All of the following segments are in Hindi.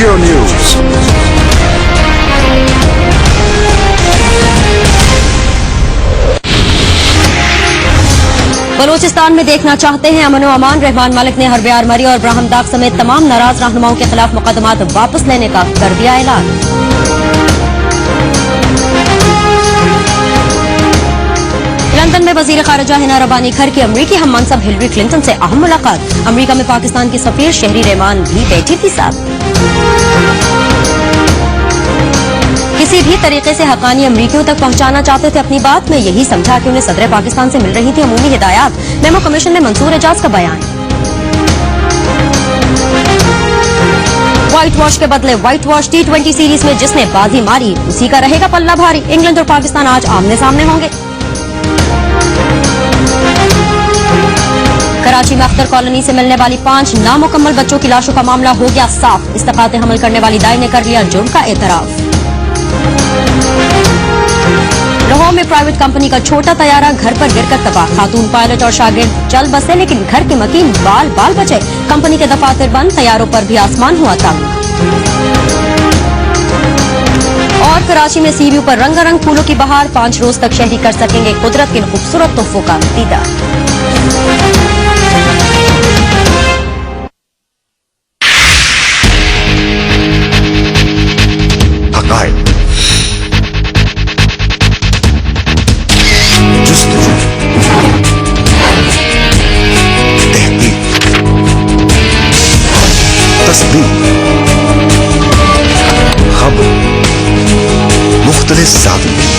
जियो न्यूज। बलूचिस्तान में देखना चाहते हैं अमन व अमान। रहमान मलिक ने हरबे आरमरी और ब्राह्म दाग समेत तमाम नाराज रहनुमाओं के खिलाफ मुकदमात वापस लेने का कर दिया ऐलान। लंदन में वजीर खारजा हिना रबानी घर की अमरीकी हम मनसब हिलरी क्लिंटन से अहम मुलाकात। अमरीका में पाकिस्तान की सफीर शहरी रहमान भी बैठी थी साथ। किसी भी तरीके से हकानी अमरीकियों तक पहुंचाना चाहते थे अपनी बात में, यही समझा कि उन्हें सदर पाकिस्तान से मिल रही थी अमूमी हिदायत। मेमो कमीशन में मंसूर एजाज का बयान। व्हाइट वॉश के बदले व्हाइट वॉश। T20 सीरीज में जिसने बाजी मारी उसी का रहेगा पल्ला भारी। इंग्लैंड और पाकिस्तान आज आमने सामने होंगे। कराची में अख्तर कॉलोनी से मिलने वाली 5 नामुकम्मल बच्चों की लाशों का मामला हो गया साफ। इस्तकाते हमल करने वाली दाई ने कर लिया जुर्म का एतराफ। लाहौर में प्राइवेट कंपनी का छोटा तैयारा घर पर गिरकर तबाह। खातून पायलट और शागिर्द चल बसे लेकिन घर के मकीन बाल बाल बचे। कंपनी के दफातर बंद, तैयारों पर भी आसमान हुआ तंग। और कराची में सीव्यू पर रंगारंग फूलों की बहार। 5 रोज तक शहरी कर सकेंगे कुदरत के खूबसूरत तोहफों का दीदार। खबर मुख्तलिफ ज़ाविये।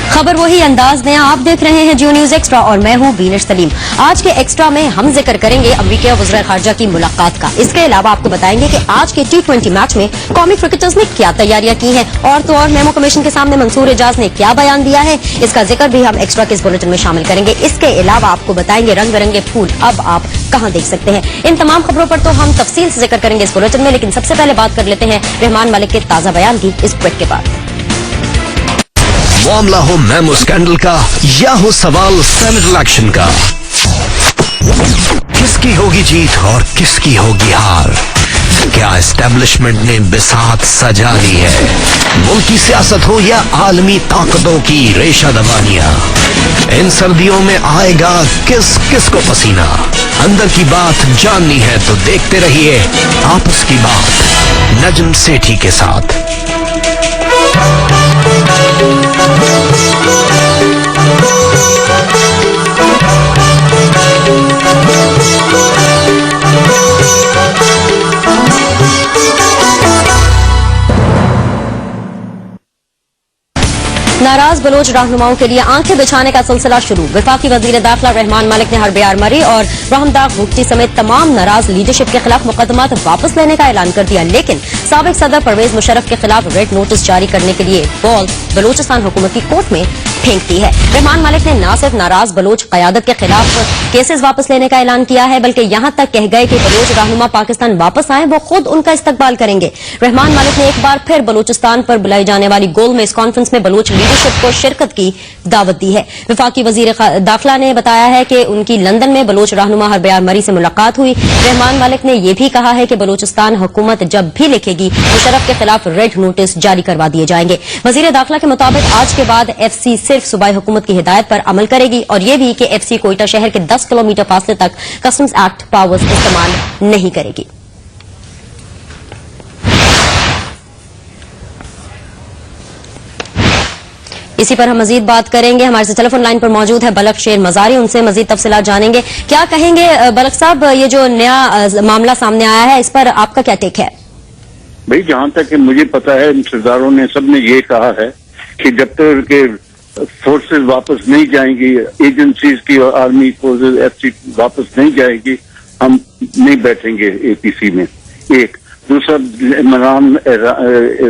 खबर वही, अंदाज नया। आप देख रहे हैं जियो न्यूज एक्स्ट्रा और मैं हूं बीनिश सलीम। आज के एक्स्ट्रा में हम जिक्र करेंगे अमरीकी वज़ीर खारजा की मुलाकात का। इसके अलावा आपको बताएंगे कि आज के T20 मैच में कौमी क्रिकेटर्स ने क्या तैयारियां की हैं और तो और मेमो कमीशन के सामने मंसूर एजाज ने क्या बयान दिया है, इसका जिक्र भी हम एक्स्ट्रा के इस बुलेटिन में शामिल करेंगे। इसके अलावा आपको बताएंगे रंग बिरंगे फूल अब आप कहां देख सकते हैं। इन तमाम खबरों पर तो हम तफसील से जिक्र करेंगे इस बुलेटिन में, लेकिन सबसे पहले बात कर लेते हैं रहमान मलिक के ताजा बयान की इस ब्रेक के बाद। मामला हो मेमो स्कैंडल का या हो सवाल सेनेट इलेक्शन का, किसकी होगी जीत और किसकी होगी हार? क्या एस्टेब्लिशमेंट ने बिसात सजा ली है? मुल्की सियासत हो या आलमी ताकतों की रेशा दबानियां, इन सर्दियों में आएगा किस किस को पसीना? अंदर की बात जाननी है तो देखते रहिए आपस की बात नजम सेठी के साथ। नाराज बलोच रहनुमाओं के लिए आंखें बिछाने का सिलसिला शुरू। वफाकी वजीर दाखिला रहमान मलिक ने हरबे आरमरी और ब्राह्म दाग भुगती समेत तमाम नाराज लीडरशिप के खिलाफ मुकदमात वापस लेने का ऐलान कर दिया, लेकिन साबिक सदर परवेज मुशर्रफ के खिलाफ रेड नोटिस जारी करने के लिए बॉल बलोचिस्तान हुकूमत की कोर्ट में फेंक दी है। रहमान मलिक ने न सिर्फ नाराज बलोच कयादत के खिलाफ केसेस वापस लेने का ऐलान किया है, बल्कि यहां तक कह गए कि बलोच रहनुमा पाकिस्तान वापस आए वो खुद उनका इस्तकबाल करेंगे। रहमान मलिक ने एक बार फिर बलोचिस्तान पर बुलाई जाने वाली गोलमेज कॉन्फ्रेंस में बलोच लीडरशिप को शिरकत की दावत दी है। वफाकी वजीर दाखिला ने बताया है कि उनकी लंदन में बलोच रहनुमा हरबे आरमरी से मुलाकात हुई। रहमान मलिक ने यह भी कहा है कि बलोचिस्तान हुकूमत जब भी लिखेगी मुशर्रफ के खिलाफ रेड नोटिस जारी करवा दिए जाएंगे। वजीर दाखिला के मुताबिक आज के बाद FC सिर्फ सूबाई हुकूमत की हिदायत पर अमल करेगी और यह भी कि FC कोयटा शहर के 10 किलोमीटर फासले तक कस्टम्स एक्ट पावर्स इस्तेमाल नहीं करेगी। इसी पर हम मजीद बात करेंगे। हमारे से टेलीफोन लाइन पर मौजूद है बलक शेर मजारी, उनसे मजीद तफसीलात जानेंगे। क्या कहेंगे बलक साहब, ये जो नया मामला सामने आया है इस पर आपका क्या टेक है? भाई जहां तक मुझे पता है सरदारों ने सबने ये कहा है कि जब तक के फोर्सेस वापस नहीं जाएंगी, एजेंसीज की और आर्मी फोर्सेस FC वापस नहीं जाएगी, हम नहीं बैठेंगे APC में। एक दूसरा,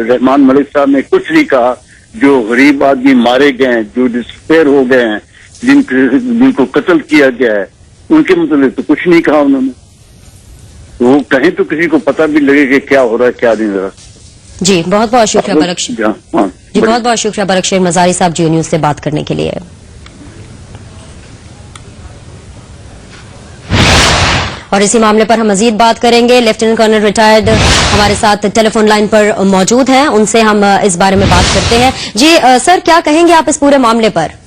रहमान मलिक साहब ने कुछ नहीं कहा। जो गरीब आदमी मारे गए हैं, जो डिस्पेयर हो गए हैं, जिनको कत्ल किया गया है, उनके मतलब तो कुछ नहीं कहा उन्होंने। वो कहें तो किसी को पता भी लगे कि क्या हो रहा है क्या नहीं हो रहा। जी बहुत बहुत शुक्रिया बलक शेर। जी बहुत बहुत शुक्रिया बलक शेर मजारी साहब जियो न्यूज से बात करने के लिए। और इसी मामले पर हम मजीद बात करेंगे। लेफ्टिनेंट कर्नल रिटायर्ड हमारे साथ टेलीफोन लाइन पर मौजूद हैं, उनसे हम इस बारे में बात करते हैं। जी सर, क्या कहेंगे आप इस पूरे मामले पर?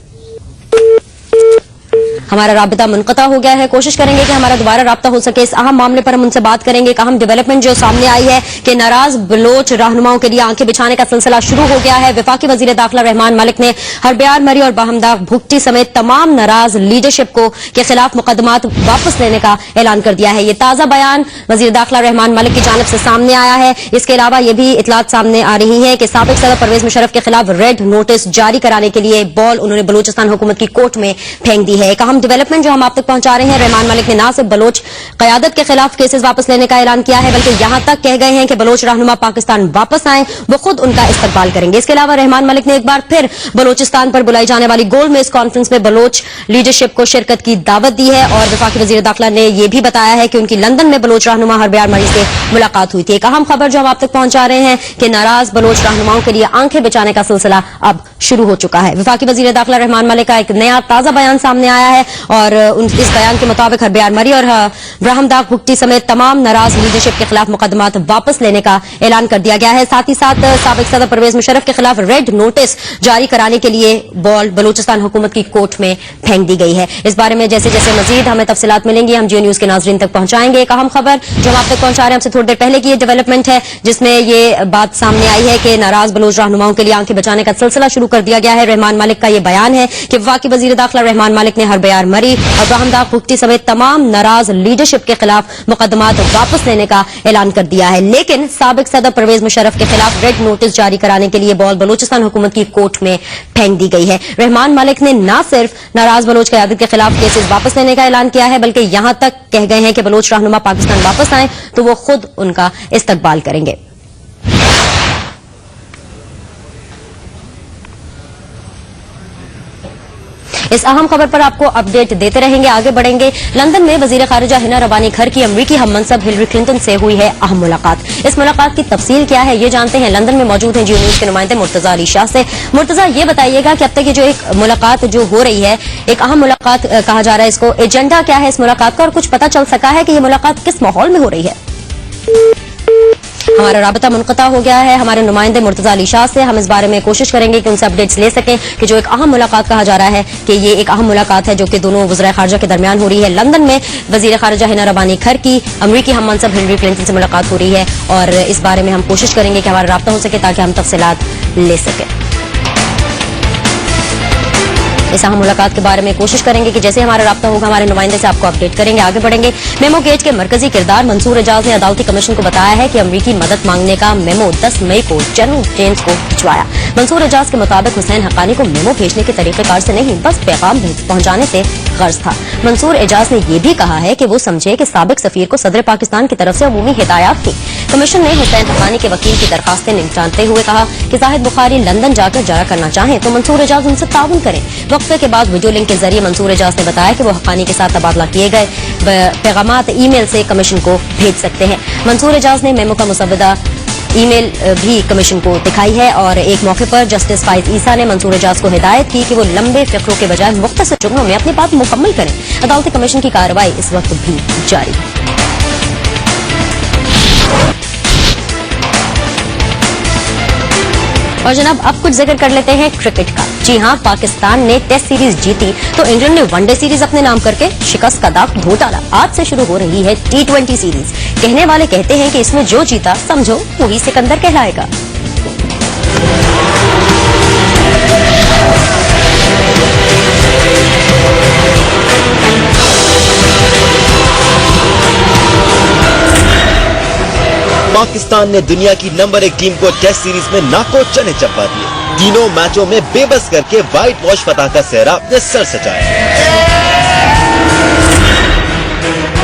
हमारा राब्ता मुनक़ता हो गया है, कोशिश करेंगे कि हमारा दोबारा राब्ता हो सके। इस अहम मामले पर हम उनसे बात करेंगे। एक अहम डेवलपमेंट जो सामने आई है कि नाराज बलोच रहनुमाओं के लिए आंखें बिछाने का सिलसिला शुरू हो गया है। वफाकी वजीर दाखिला रहमान मलिक ने हरब्यार मरी और बाहमदाग भुगटी समेत तमाम नाराज लीडरशिप के खिलाफ मुकदमात वापस लेने का ऐलान कर दिया है। ये ताजा बयान वजीर दाखिला रहमान मलिक की जानिब से सामने आया है। इसके अलावा यह भी इतलात सामने आ रही है कि साबिक सदर परवेज मुशर्रफ के खिलाफ रेड नोटिस जारी कराने के लिए बॉल उन्होंने बलूचिस्तान हुकूमत की कोर्ट में फेंक दी है। एक अहम डेवलपमेंट जो हम आप तक पहुंचा रहे हैं, रहमान मलिक ने न सिर्फ बलोच क़यादत के खिलाफ केसेस वापस लेने का ऐलान किया है, बल्कि यहां तक कह गए हैं कि बलोच रहनुमा पाकिस्तान वापस आए, वो खुद उनका इस्तकबाल करेंगे। इसके अलावा रहमान मलिक ने एक बार फिर बलोचिस्तान पर बुलाई जाने वाली गोल मेज कॉन्फ्रेंस में बलोच लीडरशिप को शिरकत की दावत दी है और वफाकी वजीर दाखिला ने यह भी बताया है कि उनकी लंदन में बलोच रहनुमा हरब्यार मरी से मुलाकात हुई थी। एक अहम खबर जो हम आप तक पहुंचा रहे हैं कि नाराज बलोच रहनुमाओं के लिए आंखें बिछाने का सिलसिला अब शुरू हो चुका है। वफाकी वजीर दाखिला रहमान मलिक का एक नया ताजा बयान सामने आया है और इस बयान के मुताबिक हरब्यार मरी और ब्राहमदाग भुगटी समेत तमाम नाराज लीडरशिप के खिलाफ मुकदमात वापस लेने का ऐलान कर दिया गया है। साथ ही साथ साबिक सदर परवेज मुशर्रफ के खिलाफ रेड नोटिस जारी कराने के लिए बॉल बलूचिस्तान हुकूमत की कोर्ट में फेंक दी गई है। इस बारे में जैसे जैसे मजीद हमें तफसीलात मिलेंगी हम जियो न्यूज के नाजरीन तक पहुंचाएंगे। एक अहम खबर जो हम आप तक पहुंचा रहे हैं हमसे थोड़ी देर पहले की ये डेवलपमेंट है, जिसमें ये बात सामने आई है कि नाराज बलोच रहनुमाओं के लिए आंखें बचाने का सिलसिला शुरू कर दिया गया है। रहमान मलिक का यह बयान है कि वफाकी वजीर दाखिला रहमान मलिक ने हरब्यार मरी और ब्राहमदाग भुगटी समेत तमाम नाराज लीडरशिप के खिलाफ मुकदमात वापस लेने का ऐलान कर दिया है, लेकिन साबिक सदर परवेज मुशर्रफ के खिलाफ रेड नोटिस जारी कराने के लिए बॉल बलूचिस्तान हुकूमत की कोर्ट में फेंक दी गई है। रहमान मलिक ने न सिर्फ नाराज बलोच क़यादत के खिलाफ केसेस वापस लेने का ऐलान किया है, बल्कि यहां तक कह गए हैं कि बलोच रहनुमा पाकिस्तान वापस आए तो वो खुद उनका इस्तकबाल करेंगे। इस अहम खबर पर आपको अपडेट देते रहेंगे, आगे बढ़ेंगे। लंदन में वजीर खारिजा हिना रबानी घर की अमरीकी हममनसब हिलरी क्लिंटन से हुई है अहम मुलाकात। इस मुलाकात की तफसील क्या है ये जानते हैं। लंदन में मौजूद हैं जियो न्यूज के नुमाइंदे मुर्तजा अली शाह से। मुर्तजा, ये बताइएगा कि अब तक ये जो एक मुलाकात जो हो रही है, एक अहम मुलाकात कहा जा रहा है, इसको एजेंडा क्या है इस मुलाकात का और कुछ पता चल सका है कि ये मुलाकात किस माहौल में हो रही है? हमारा राब्ता मुनक़ता हो गया है हमारे नुमाइंदे मुर्तजा अली शाह से। हम इस बारे में कोशिश करेंगे कि उनसे अपडेट्स ले सकें कि जो एक अहम मुलाकात कहा जा रहा है कि ये एक अहम मुलाकात है जो कि दोनों वज़ीर ख़ारिजा के दरमियान हो रही है। लंदन में वज़ीर ख़ारिजा हिना रबानी घर की अमरीकी हममनसब हिलरी क्लिंटन से मुलाकात हो रही है और इस बारे में हम कोशिश करेंगे कि हमारा राब्ता हो सके ताकि हम तफसीलात ले सकें। इस अहम मुलाकात के बारे में कोशिश करेंगे कि जैसे हमारा राब्ता होगा हमारे नुमाइंदे से आपको अपडेट करेंगे। आगे बढ़ेंगे। मेमो गेट के मरकजी किरदार मंसूर एजाज ने अदालती कमीशन को बताया है कि अमरीकी मदद मांगने का मेमो 10 मई को जनरल जेम्स को भिजवाया। मंसूर एजाज के मुताबिक हुसैन हक्कानी को मेमो भेजने के तरीक़ेकार से नहीं, बस पैगाम पहुंचाने से गर्ज था। मंसूर एजाज ने यह भी कहा है कि वो समझे कि साबिक सफीर को सदर पाकिस्तान की तरफ से अमूमी हिदायत थी। कमीशन ने हुसैन हक्कानी के वकील की दरखास्तें निपटाते हुए कहा कि जाहिद बुखारी लंदन जाकर जरा करना चाहें तो मंसूर एजाज उनसे ताउन करें। वक्फे के बाद वीडियो लिंक के जरिए मंसूर एजाज ने बताया कि वो हक्कानी के साथ तबादला किए गए पैगामात ईमेल से कमीशन को भेज सकते हैं। मंसूर एजाज ने मेमो का मुसव्वदा ईमेल भी कमीशन को दिखाई है और एक मौके पर जस्टिस फाइज ईसा ने मंसूर एजाज को हिदायत की कि वो लंबे फिक्रों के बजाय मुख्तसर जुमलों में अपनी बात मुकम्मल करें। अदालती कमीशन की कार्रवाई इस वक्त भी जारी है। और जनाब अब कुछ जिक्र कर लेते हैं क्रिकेट का। जी हां, पाकिस्तान ने टेस्ट सीरीज जीती तो इंग्लैंड ने वनडे सीरीज अपने नाम करके शिकस्त का दाग धो डाला। आज से शुरू हो रही है T20 सीरीज। कहने वाले कहते हैं कि इसमें जो जीता समझो वही सिकंदर कहलाएगा। पाकिस्तान ने दुनिया की नंबर 1 टीम को टेस्ट सीरीज में नाको चने चपा दिए। तीनों मैचों में बेबस करके व्हाइट वॉश फतह का सेहरा अपने सर सजाया।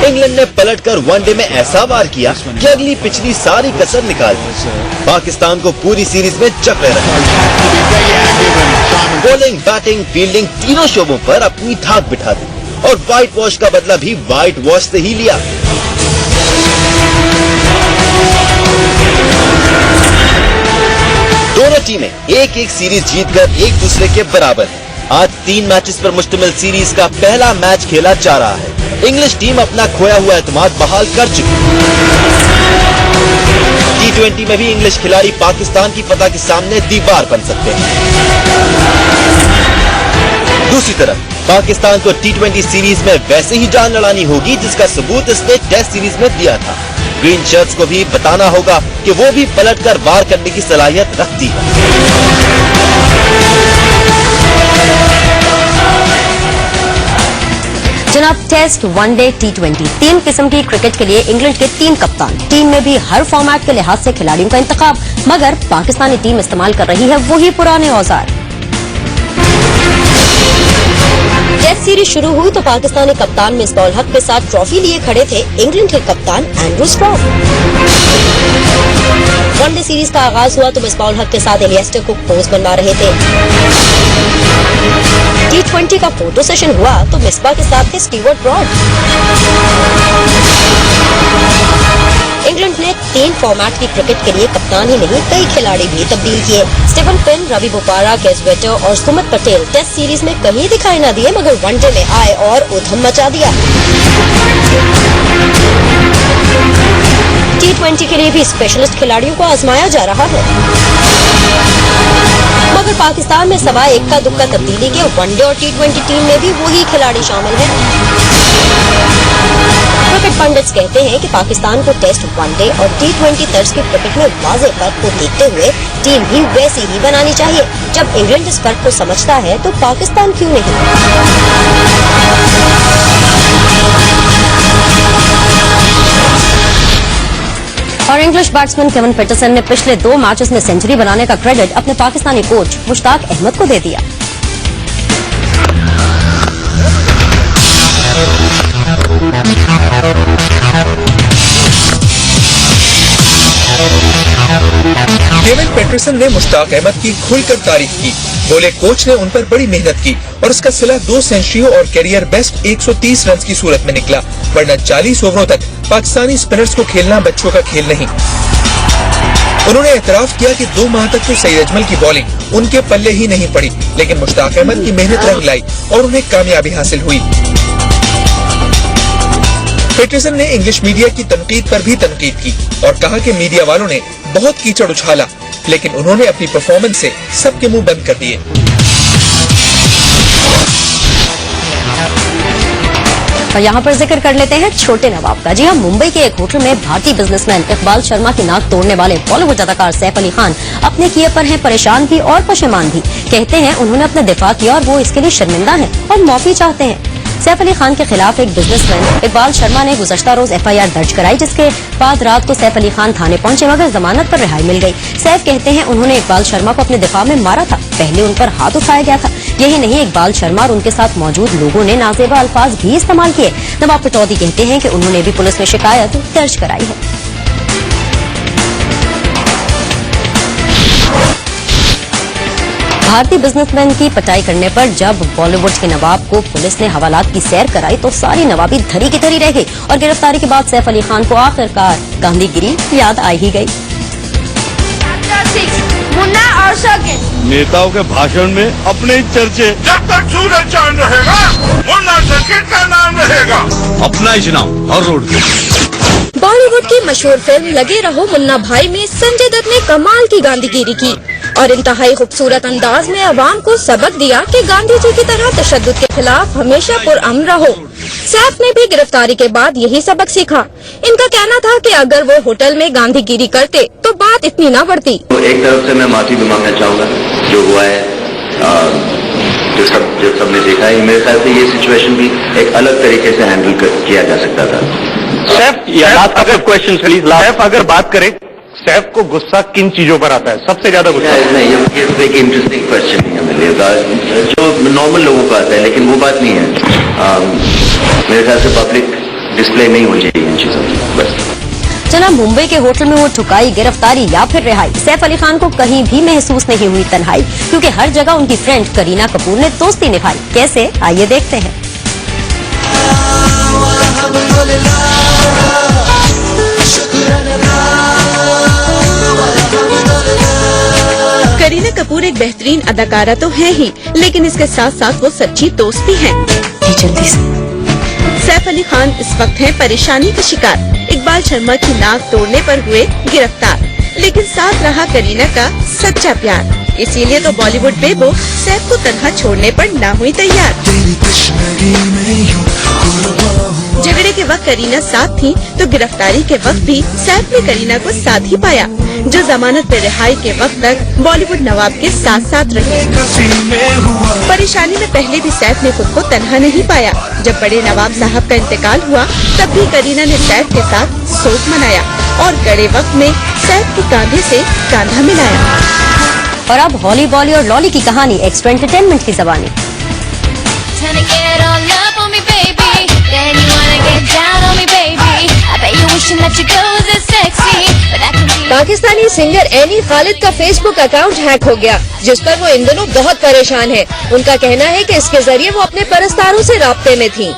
इंग्लैंड ने पलटकर वनडे में ऐसा वार किया कि अगली पिछली सारी कसर निकाल दी। पाकिस्तान को पूरी सीरीज में चकरे रहे। बॉलिंग, बैटिंग, फील्डिंग तीनों शोबों पर अपनी धाक बिठा दी और व्हाइट वॉश का बदला भी व्हाइट वॉश से ही लिया। दोनों टीमें एक एक सीरीज जीतकर एक दूसरे के बराबर हैं। आज 3 मैचेस पर मुश्तमिल सीरीज का पहला मैच खेला जा रहा है। इंग्लिश टीम अपना खोया हुआ एतमाद बहाल कर चुकी है। T20 में भी इंग्लिश खिलाड़ी पाकिस्तान की फतह के सामने दीवार बन सकते हैं। दूसरी तरफ पाकिस्तान को T20 सीरीज में वैसे ही जान लड़ानी होगी जिसका सबूत इसने टेस्ट सीरीज में दिया था। ग्रीन शर्ट्स को भी बताना होगा कि वो भी पलटकर वार करने की सलाहियत रखती है। जनाब, टेस्ट, वनडे, T20 तीन किस्म की क्रिकेट के लिए इंग्लैंड के 3 कप्तान। टीम में भी हर फॉर्मेट के लिहाज से खिलाड़ियों का इंतखाब, मगर पाकिस्तानी टीम इस्तेमाल कर रही है वही पुराने औजार। टेस्ट सीरीज शुरू हुई तो पाकिस्तानी कप्तान मिसबाह उल हक के साथ ट्रॉफी लिए खड़े थे इंग्लैंड के कप्तान एंड्रू स्ट्रॉफ। वनडे सीरीज का आगाज हुआ तो मिसबाह उल हक के साथ एलियस्टर कुक पोज बनवा रहे थे। T20 का फोटो सेशन हुआ तो मिसबाह के साथ थे स्टीवर्ट ब्रॉड। इंग्लैंड ने 3 फॉर्मेट की क्रिकेट के लिए कप्तान ही नहीं कई खिलाड़ी भी तब्दील किए। Steven Finn, Ravi Bopara, Kieswetter और सुमित पटेल टेस्ट सीरीज में कहीं दिखाई न दिए, मगर वनडे में आए और उधम मचा दिया। T20 के लिए भी स्पेशलिस्ट खिलाड़ियों को आजमाया जा रहा है, मगर पाकिस्तान में सवा इक्का दुक्का तब्दीली के वनडे और T20 टीम में भी वही खिलाड़ी शामिल हैं। क्रिकेट पंडित्स कहते हैं कि पाकिस्तान को टेस्ट, वनडे और T20 तर्ज के क्रिकेट में वाज़ेह फर्क को देखते हुए टीम भी वैसी ही बनानी चाहिए। जब इंग्लैंड इस फर्क को समझता है तो पाकिस्तान क्यों नहीं? और इंग्लिश बैट्समैन केविन पीटरसन ने पिछले 2 मैचेस में सेंचुरी बनाने का क्रेडिट अपने पाकिस्तानी कोच मुश्ताक अहमद को दे दिया। केविन पीटरसन ने मुश्ताक अहमद की खुलकर तारीफ की। बोले, कोच ने उन पर बड़ी मेहनत की और उसका सिला 2 सेंचुरियों और कैरियर बेस्ट 130 रन की सूरत में निकला, वरना 40 ओवरों तक पाकिस्तानी स्पिनर्स को खेलना बच्चों का खेल नहीं। उन्होंने एतराफ किया कि 2 माह तक तो सईद अजमल की बॉलिंग उनके पल्ले ही नहीं पड़ी, लेकिन मुश्ताक अहमद की मेहनत रंग लाई और उन्हें कामयाबी हासिल हुई। पीटरसन ने इंग्लिश मीडिया की तनकीद पर भी तनकीद की और कहा कि मीडिया वालों ने बहुत कीचड़ उछाला, लेकिन उन्होंने अपनी परफॉर्मेंस से सबके मुंह बंद कर दिए। और यहाँ पर जिक्र कर लेते हैं छोटे नवाब का। जी हाँ, मुंबई के एक होटल में भारतीय बिजनेसमैन इकबाल शर्मा की नाक तोड़ने वाले बॉलीवुड अदाकार सैफ अली खान अपने किए पर हैं परेशान भी और पशेमान भी। कहते हैं उन्होंने अपना दिफा किया और वो इसके लिए शर्मिंदा हैं और माफी चाहते हैं। सैफ अली खान के खिलाफ एक बिजनेसमैन इकबाल शर्मा ने गुज़श्ता रोज FIR दर्ज कराई, जिसके बाद रात को सैफ अली खान थाने पहुंचे, मगर जमानत पर रिहाई मिल गई। सैफ कहते हैं उन्होंने इकबाल शर्मा को अपने दिफा में मारा था, पहले उन पर हाथ उठाया गया था। यही नहीं, इकबाल शर्मा और उनके साथ मौजूद लोगों ने नाजेबा अल्फाज भी इस्तेमाल किए। नवाब पटौदी कहते हैं कि उन्होंने भी पुलिस में शिकायत दर्ज कराई है। भारतीय बिजनेसमैन की पिटाई करने पर जब बॉलीवुड के नवाब को पुलिस ने हवालात की सैर कराई तो सारी नवाबी धरी की धरी रह गई और गिरफ्तारी के बाद सैफ अली खान को आखिरकार गांधीगिरी याद आ ही गई। मुन्ना और शौकत नेताओं के भाषण में अपने चर्चे। जब तक सूरज चांद रहेगा मुन्ना शौकत का नाम रहेगा। अपना ही चुनाव और रोड पे। बॉलीवुड की मशहूर फिल्म लगे रहो मुन्ना भाई में संजय दत्त ने कमाल की गांधीगिरी की और इंतहाई खूबसूरत अंदाज में अवाम को सबक दिया कि गांधी जी की तरह तशद्दुद के खिलाफ हमेशा पुरअमन रहो। सैफ ने भी गिरफ्तारी के बाद यही सबक सीखा। इनका कहना था कि अगर वो होटल में गांधीगिरी करते तो बात इतनी न बढ़ती। एक तरफ से मैं माफी भी मांगना चाहूँगा, जो हुआ है, जो सबने देखा है। मेरे ख्याल से ये सिचुएशन भी एक अलग तरीके से हैंडल किया जा सकता था। सैफ अगर बात करें, सैफ को गुस्सा किन चीजों पर आता है सबसे ज्यादा गुस्सा? नहीं, ये एक इंटरेस्टिंग क्वेश्चन है मेरे लिए, जो नॉर्मल लोगों को आता है, लेकिन वो बात नहीं है। मेरे ख्याल से पब्लिक डिस्प्ले नहीं होनी चाहिए इन चीजों की, बस। चला मुंबई के होटल में वो ठुकाई, गिरफ्तारी या फिर रिहाई, सैफ अली खान को कहीं भी महसूस नहीं हुई तन्हाई, क्योंकि हर जगह उनकी फ्रेंड करीना कपूर ने दोस्ती निभाई। कैसे, आइए देखते हैं। करीना कपूर एक बेहतरीन अदाकारा तो है ही, लेकिन इसके साथ साथ वो सच्ची दोस्त भी हैं। जल्दी से। सैफ अली खान इस वक्त हैं परेशानी का शिकार। इकबाल शर्मा की नाक तोड़ने पर हुए गिरफ्तार, लेकिन साथ रहा करीना का सच्चा प्यार। इसीलिए तो बॉलीवुड बेबो सैफ को तनहा छोड़ने पर ना हुई तैयार। झगड़े के वक्त करीना साथ थी, तो गिरफ्तारी के वक्त भी सैफ ने करीना को साथ ही पाया, जो जमानत पे रिहाई के वक्त तक बॉलीवुड नवाब के साथ साथ रहे। परेशानी में पहले भी सैफ ने खुद को तन्हा नहीं पाया। जब बड़े नवाब साहब का इंतकाल हुआ, तब भी करीना ने सैफ के साथ शोक मनाया और कड़े वक्त में सैफ के कांधे से कांधा मिलाया। और अब हॉली बॉली और लॉली की कहानी एक्स्ट्रा एंटरटेनमेंट की ज़बानी। पाकिस्तानी सिंगर एनी खालिद का फेसबुक अकाउंट हैक हो गया, जिस पर वो इन दिनों बहुत परेशान है। उनका कहना है कि इसके जरिए वो अपने परस्तारों से राब्ते में थी।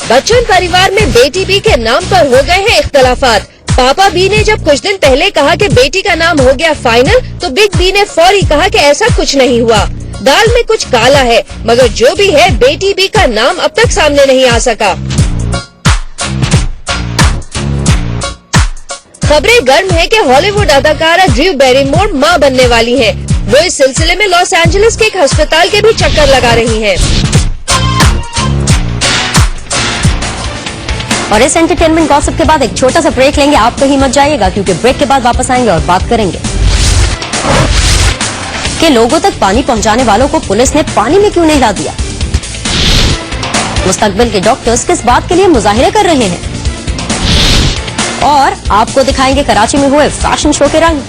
बच्चन परिवार में बेटी बी के नाम पर हो गए हैं इख्तलाफात। पापा बी ने जब कुछ दिन पहले कहा कि बेटी का नाम हो गया फाइनल, तो बिग बी ने फौरी कहा कि ऐसा कुछ नहीं हुआ, दाल में कुछ काला है। मगर जो भी है, बेटी बी का नाम अब तक सामने नहीं आ सका। खबरें गर्म है कि हॉलीवुड अदाकारा ड्रू बैरीमोर मां बनने वाली हैं। वो इस सिलसिले में लॉस एंजलिस के एक अस्पताल के भी चक्कर लगा रही हैं। और इस एंटरटेनमेंट गॉसिप के बाद एक छोटा सा ब्रेक लेंगे। आप कहीं मत जाइएगा, क्योंकि ब्रेक के बाद वापस आएंगे और बात करेंगे कि लोगों तक पानी पहुंचाने वालों को पुलिस ने पानी में क्यों नहीं ला दिया। मुस्तकबिल के डॉक्टर्स किस बात के लिए मुजाहिरे कर रहे हैं, और आपको दिखाएंगे कराची में हुए फैशन शो के रंग।